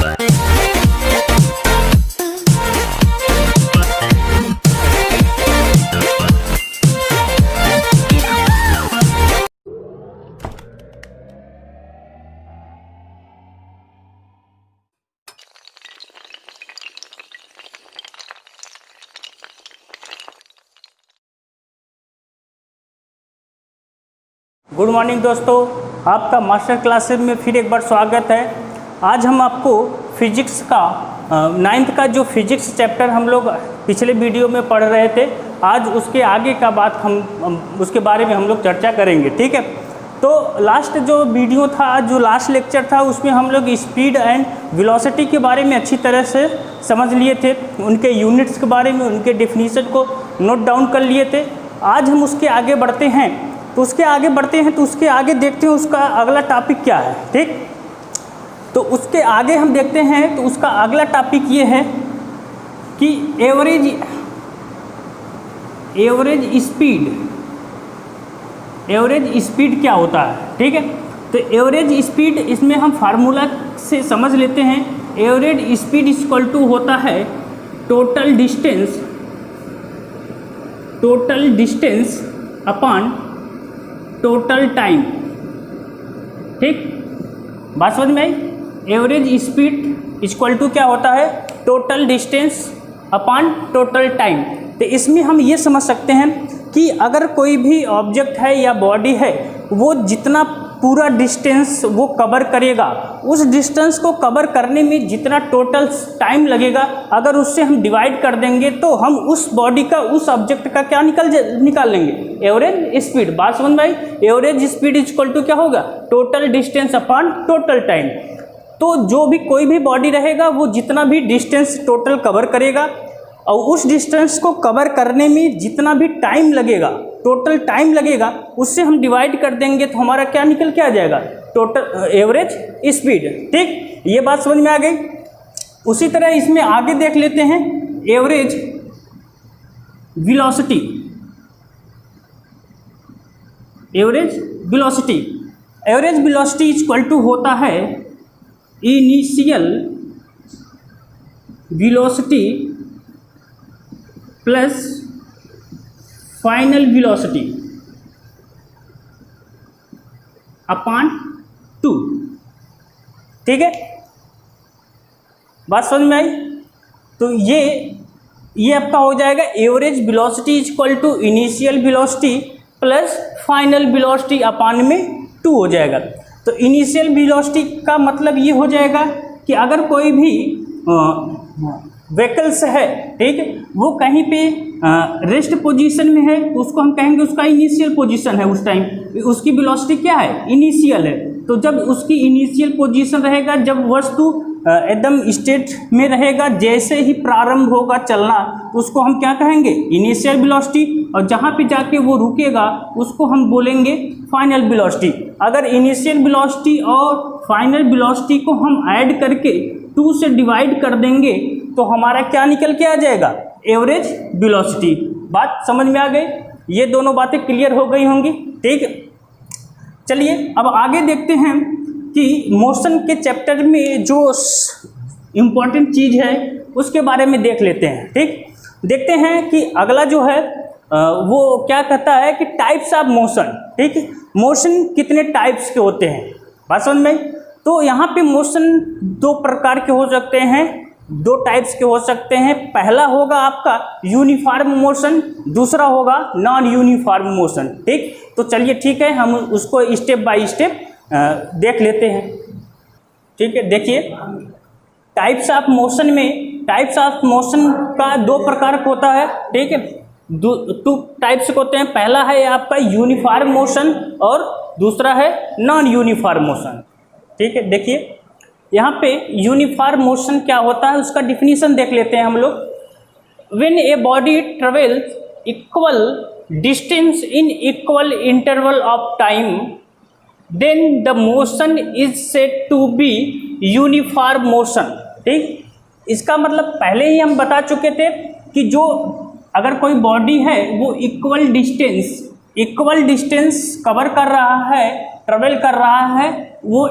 Good morning दोस्तों, आपका master classes में फिर एक बार स्वागत है। आज हम आपको फिजिक्स का 9th का जो फिजिक्स चैप्टर हम लोग पिछले वीडियो में पढ़ रहे थे, आज उसके आगे का बात हम उसके बारे में हम लोग चर्चा करेंगे। ठीक है, तो लास्ट जो वीडियो था, जो लास्ट लेक्चर था, उसमें हम लोग स्पीड एंड वेलोसिटी के बारे में अच्छी तरह से समझ लिए थे, उनके यूनिट्स के बारे में, उनके डेफिनीशन को नोट डाउन कर लिए थे। आज हम उसके आगे बढ़ते हैं, तो उसके आगे देखते हैं उसका अगला टॉपिक क्या है। ठीक, तो उसके आगे हम देखते हैं, तो उसका अगला टॉपिक ये है कि एवरेज स्पीड क्या होता है। ठीक है, तो एवरेज स्पीड, इसमें हम फार्मूला से समझ लेते हैं। एवरेज स्पीड इक्वल टू होता है total distance upon total time. ठीक, बात समझ में आई। एवरेज स्पीड इक्वल टू क्या होता है, total distance upon total time. तो इसमें हम ये समझ सकते हैं कि अगर कोई भी ऑब्जेक्ट है या बॉडी है, वो जितना पूरा डिस्टेंस वो कवर करेगा, उस डिस्टेंस को कवर करने में जितना टोटल टाइम लगेगा, अगर उससे हम डिवाइड कर देंगे तो हम उस बॉडी का, उस ऑब्जेक्ट का क्या निकाल लेंगे, एवरेज स्पीड। बात समझ में आई। एवरेज स्पीड इक्वल टू क्या होगा, total distance upon total time. तो जो भी कोई भी बॉडी रहेगा, वो जितना भी डिस्टेंस टोटल कवर करेगा और उस डिस्टेंस को कवर करने में जितना भी टाइम लगेगा, टोटल टाइम लगेगा, उससे हम डिवाइड कर देंगे तो हमारा क्या निकल के आ जाएगा, टोटल एवरेज स्पीड। ठीक, ये बात समझ में आ गई। उसी तरह इसमें आगे देख लेते हैं average velocity. Average velocity equal to होता है initial velocity plus final velocity upon 2। ठीक है, बात समझ में आई। तो ये आपका हो जाएगा average velocity equal to initial velocity plus final velocity upon में 2 हो जाएगा। तो इनिशियल वेलोसिटी का मतलब ये हो जाएगा कि अगर कोई भी व्हीकल्स है, ठीक, वो कहीं पे रेस्ट पोजीशन में है, तो उसको हम कहेंगे उसका इनिशियल पोजीशन है, उस टाइम उसकी वेलोसिटी क्या है, इनिशियल है। तो जब उसकी इनिशियल पोजीशन रहेगा, जब वस्तु एकदम स्टेट में रहेगा, जैसे ही प्रारंभ होगा चलना, उसको हम क्या कहेंगे, इनिशियल वेलोसिटी। और जहाँ पे जाके वो रुकेगा, उसको हम बोलेंगे फाइनल वेलोसिटी। अगर इनिशियल वेलोसिटी और फाइनल वेलोसिटी को हम ऐड करके 2 से डिवाइड कर देंगे, तो हमारा क्या निकल के आ जाएगा, एवरेज वेलोसिटी। बात समझ में आ गई। ये दोनों बातें क्लियर हो गई होंगी। ठीक, चलिए अब आगे देखते हैं कि मोशन के चैप्टर में जो इम्पोर्टेंट चीज़ है उसके बारे में देख लेते हैं। ठीक, देखते हैं कि अगला जो है वो क्या कहता है कि टाइप्स ऑफ मोशन। ठीक, मोशन कितने टाइप्स के होते हैं, बात समझ में। तो यहाँ पे मोशन 2 प्रकार के हो सकते हैं, 2 टाइप्स के हो सकते हैं। पहला होगा आपका यूनिफॉर्म मोशन, दूसरा होगा नॉन यूनिफॉर्म मोशन। ठीक, तो चलिए ठीक है, हम उसको स्टेप बाय स्टेप देख लेते हैं। ठीक है, देखिए टाइप्स ऑफ मोशन में, टाइप्स ऑफ मोशन का 2 प्रकार का होता है। ठीक है, 2 टाइप्स के होते हैं। पहला है आपका यूनिफॉर्म मोशन और दूसरा है नॉन यूनिफॉर्म मोशन। ठीक है, देखिए यहाँ पे यूनिफॉर्म मोशन क्या होता है, उसका डिफिनीशन देख लेते हैं हम लोग। When a body travels equal distance in equal interval of time, then the motion is said to be uniform motion. ठीक, इसका मतलब पहले ही हम बता चुके थे कि जो अगर कोई बॉडी है वो इक्वल डिस्टेंस कवर कर रहा है, ट्रेवल कर रहा है, वो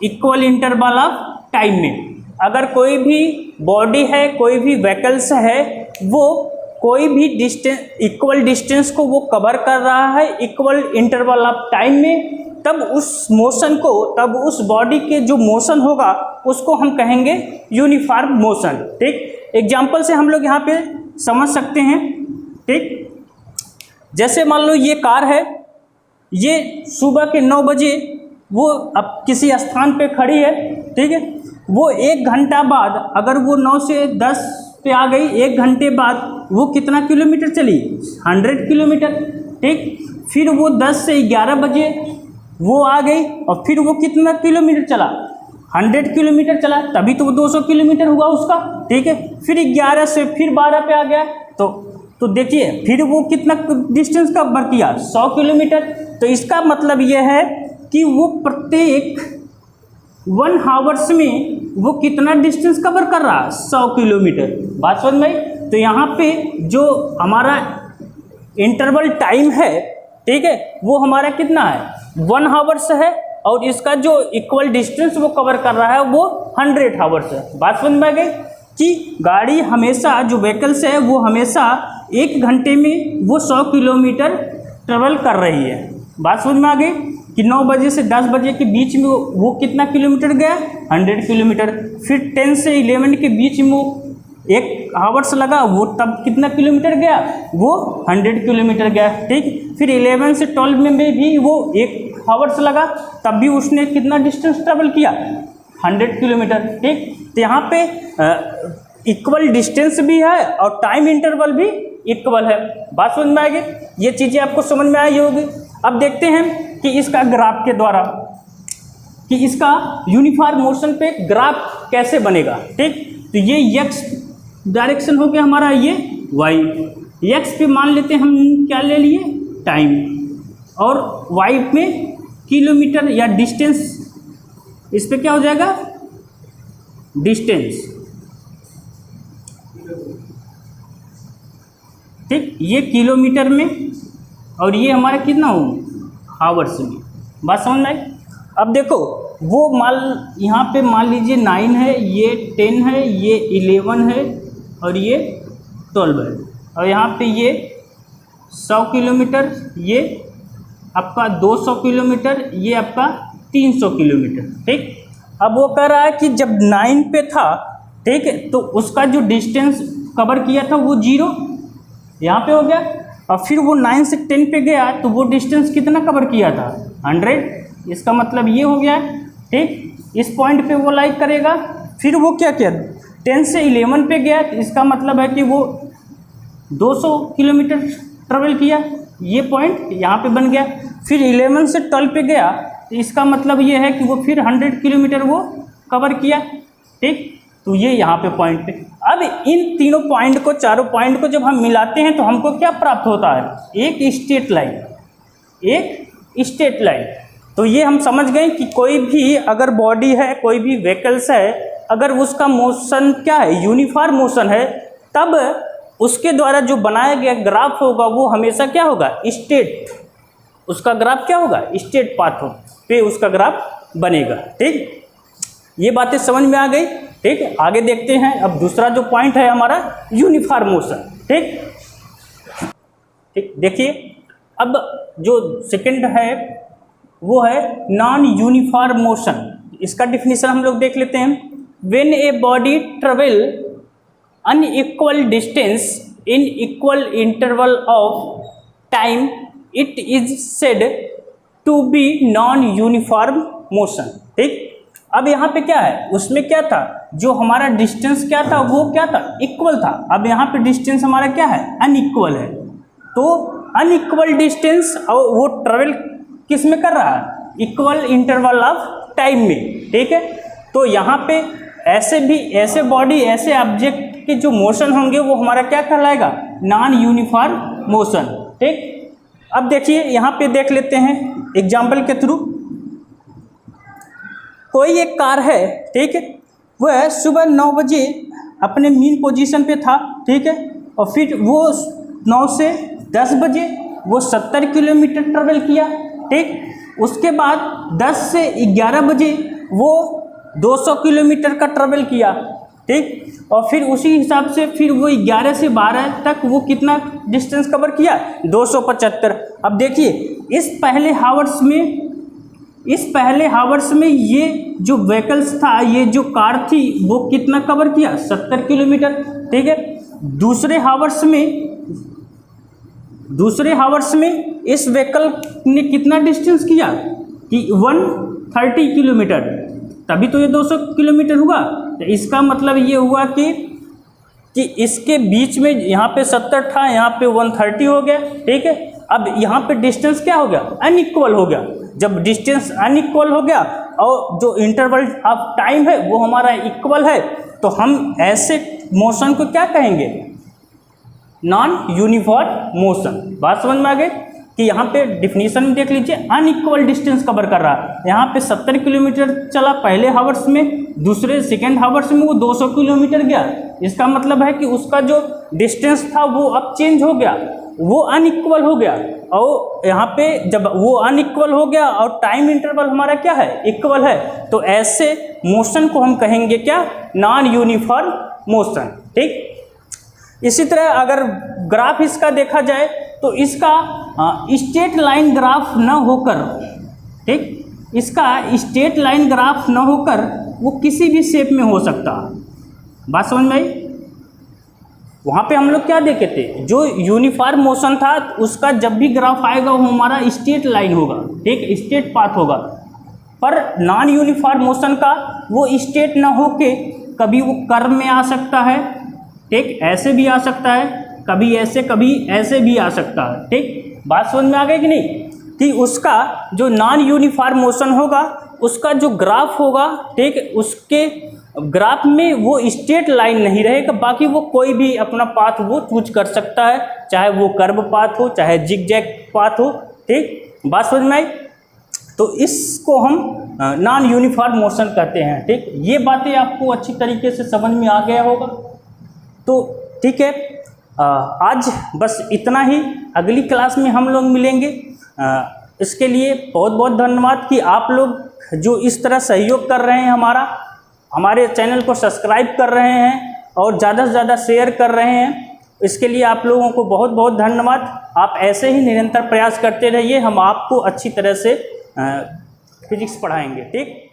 इक्वल इंटरवल ऑफ टाइम में। अगर कोई भी बॉडी है, कोई भी व्हीकल्स है, वो कोई भी डिस्टेंस, इक्वल डिस्टेंस को वो कवर कर रहा है इक्वल इंटरवल ऑफ टाइम में, तब उस मोशन को, तब उस बॉडी के जो मोशन होगा उसको हम कहेंगे यूनिफॉर्म मोशन। ठीक, एग्जाम्पल से हम लोग यहाँ पे समझ सकते हैं। ठीक, जैसे मान लो ये कार है, ये सुबह के 9 बजे वो अब किसी स्थान पे खड़ी है। ठीक है, वो 1 घंटा बाद, अगर वो 9 से 10 पे आ गई, 1 घंटे बाद वो कितना किलोमीटर चली? 100 किलोमीटर। ठीक, फिर वो 10 से 11 बजे वो आ गई और फिर वो कितना किलोमीटर चला? 100 किलोमीटर चला, तभी तो वो 200 किलोमीटर हुआ उसका। ठीक है, फिर 11 से फिर 12 पे आ गया, तो देखिए फिर वो कितना डिस्टेंस कवर किया? 100 किलोमीटर। तो इसका मतलब ये है कि वो प्रत्येक 1 आवर्स में वो कितना डिस्टेंस कवर कर रहा है? 100 किलोमीटर। बात समझ में आई? तो यहाँ पे जो हमारा इंटरवल टाइम है, ठीक है, वो हमारा कितना है? 1 आवर्स है, और इसका जो इक्वल डिस्टेंस वो कवर कर रहा है वो 100 आवर्स है। बात समझ में आ गई कि गाड़ी हमेशा, जो व्हीकल्स है वो हमेशा 1 घंटे में वो 100 किलोमीटर ट्रेवल कर रही है। बात समझ में आ गई कि 9 बजे से 10 बजे के बीच में वो कितना किलोमीटर गया? 100 किलोमीटर। फिर 10 से 11 के बीच में वो 1 आवर्स लगा, वो तब कितना किलोमीटर गया? वो 100 किलोमीटर गया। ठीक, फिर 11 से 12 में भी वो 1 आवर्स लगा, तब भी उसने कितना डिस्टेंस ट्रेवल किया? 100 किलोमीटर। ठीक, तो यहाँ पे इक्वल डिस्टेंस भी है और टाइम इंटरवल भी इक्वल है। बात समझ में आएगी? ये चीज़ें आपको समझ में आई होगी। अब देखते हैं कि इसका ग्राफ के द्वारा, कि इसका यूनिफॉर्म मोशन पे ग्राफ कैसे बनेगा। ठीक, तो ये एक्स डायरेक्शन हो गया हमारा, ये वाई। एक्स पे मान लेते हैं हम क्या ले लिए? टाइम, और वाई में किलोमीटर या डिस्टेंस, इस पे क्या हो जाएगा? डिस्टेंस। ठीक, ये किलोमीटर में और ये हमारा कितना हो? आवर्स में। बात समझ में आई? अब देखो वो यहाँ पे मान लीजिए 9 है, ये 10 है, ये 11 है और ये 12 है, और यहाँ पे ये 100 किलोमीटर, ये आपका 200 किलोमीटर, ये आपका 300 किलोमीटर। ठीक, अब वो कह रहा है कि जब 9 पे था, ठीक है, तो उसका जो डिस्टेंस कवर किया था वो 0 यहाँ पे हो गया, और फिर वो 9 से 10 पे गया तो वो डिस्टेंस कितना कवर किया था? 100। इसका मतलब ये हो गया। ठीक, इस पॉइंट पे वो लाइक करेगा। फिर वो क्या किया? 10 से 11 पे गया, तो इसका मतलब है कि वो 200 किलोमीटर ट्रेवल किया, ये पॉइंट यहाँ पे बन गया। फिर 11 से 12 पे गया, तो इसका मतलब ये है कि वो फिर 100 किलोमीटर वो कवर किया। ठीक, तो ये यहाँ पे पॉइंट पे। अब इन तीनों पॉइंट को, चारों पॉइंट को जब हम मिलाते हैं तो हमको क्या प्राप्त होता है? एक स्ट्रेट लाइन, एक स्ट्रेट लाइन। तो ये हम समझ गए कि कोई भी अगर बॉडी है, कोई भी व्हीकल्स है, अगर उसका मोशन क्या है? यूनिफॉर्म मोशन है, तब उसके द्वारा जो बनाया गया ग्राफ होगा वो हमेशा क्या होगा? स्ट्रेट। उसका ग्राफ क्या होगा? स्ट्रेट पाथ पे उसका ग्राफ बनेगा। ठीक, ये बातें समझ में आ गई। ठीक, आगे देखते हैं। अब दूसरा जो पॉइंट है हमारा यूनिफॉर्म मोशन। ठीक, ठीक, देखिए अब जो सेकंड है वो है नॉन यूनिफॉर्म मोशन। इसका डिफिनीशन हम लोग देख लेते हैं। When a body travel unequal distance in equal interval of time, it is said to be non uniform motion. ठीक, अब यहाँ पे क्या है? उसमें क्या था? जो हमारा डिस्टेंस क्या था? वो क्या था? इक्वल था। अब यहाँ पे डिस्टेंस हमारा क्या है? अनइक्वल है। तो अनइक्वल डिस्टेंस और वो ट्रेवल किस में कर रहा है? इक्वल इंटरवल ऑफ टाइम में। ठीक है, तो यहाँ पे ऐसे भी, ऐसे बॉडी, ऐसे ऑब्जेक्ट के जो मोशन होंगे वो हमारा क्या कहलाएगा? Non uniform motion. ठीक, अब देखिए यहाँ पे देख लेते हैं एग्जाम्पल के थ्रू। कोई एक कार है, ठीक है, वह सुबह 9 बजे अपने मेन पोजीशन पे था। ठीक है, और फिर वो 9 से 10 बजे वो 70 किलोमीटर ट्रेवल किया। ठीक, उसके बाद 10 से 11 बजे वो 200 किलोमीटर का ट्रेवल किया, ठीक। और फिर उसी हिसाब से फिर वो 11 से 12 तक वो कितना डिस्टेंस कवर किया, 275। अब देखिए इस पहले हावर्स में ये जो व्हीकल्स था, ये जो कार थी, वो कितना कवर किया, 70 किलोमीटर, ठीक है। दूसरे हावर्स में इस व्हीकल ने कितना डिस्टेंस किया कि 130 किलोमीटर, तभी तो ये 200 किलोमीटर हुआ। तो इसका मतलब ये हुआ कि इसके बीच में यहाँ पे 70 था, यहाँ पे 130 हो गया, ठीक है। अब यहाँ पे डिस्टेंस क्या हो गया, अनइक्वल हो गया। जब डिस्टेंस अनइक्वल हो गया और जो इंटरवल ऑफ टाइम है वो हमारा इक्वल है, तो हम ऐसे मोशन को क्या कहेंगे, नॉन यूनिफॉर्म मोशन। बात समझ में आ गई कि यहाँ पे डिफिनीशन में देख लीजिए, अनइक्वल डिस्टेंस कवर कर रहा है। यहाँ पे 70 किलोमीटर चला पहले हावर्स में, दूसरे सेकेंड हावर्स में वो 200 किलोमीटर गया। इसका मतलब है कि उसका जो डिस्टेंस था वो अब चेंज हो गया, वो अनइक्वल हो गया। और यहाँ पे जब वो अनइक्वल हो गया और टाइम इंटरवल हमारा क्या है, इक्वल है, तो ऐसे मोशन को हम कहेंगे क्या, नॉन यूनिफॉर्म मोशन, ठीक। इसी तरह अगर ग्राफ इसका देखा जाए तो इसका स्ट्रेट लाइन ग्राफ न होकर, ठीक, इसका स्ट्रेट लाइन ग्राफ न होकर वो किसी भी शेप में हो सकता। बात समझ में आई। वहाँ पे हम लोग क्या देखे थे, जो यूनिफॉर्म मोशन था उसका जब भी ग्राफ आएगा वो हमारा स्ट्रेट लाइन होगा, ठीक, स्ट्रेट पाथ होगा। पर नॉन यूनिफॉर्म मोशन का वो स्ट्रेट ना होके कभी वो कर्व में आ सकता है, ठीक, ऐसे भी आ सकता है, कभी ऐसे भी आ सकता है, ठीक। बात समझ में आ गई कि नहीं, कि उसका जो नॉन यूनिफॉर्म मोशन होगा उसका जो ग्राफ होगा, ठीक, उसके ग्राफ में वो स्ट्रेट लाइन नहीं रहेगा, बाकी वो कोई भी अपना पाथ वो चूज कर सकता है, चाहे वो कर्व पाथ हो चाहे जिगजैग पाथ हो, ठीक। बात समझ में आई। तो इसको हम नॉन यूनिफॉर्म मोशन कहते हैं, ठीक। ये बातें आपको अच्छी तरीके से समझ में आ गया होगा। तो ठीक है, आज बस इतना ही। अगली क्लास में हम लोग मिलेंगे। इसके लिए बहुत बहुत धन्यवाद कि आप लोग जो इस तरह सहयोग कर रहे हैं, हमारे चैनल को सब्सक्राइब कर रहे हैं और ज़्यादा से ज़्यादा शेयर कर रहे हैं। इसके लिए आप लोगों को बहुत बहुत धन्यवाद। आप ऐसे ही निरंतर प्रयास करते रहिए, हम आपको अच्छी तरह से फिजिक्स पढ़ाएंगे, ठीक।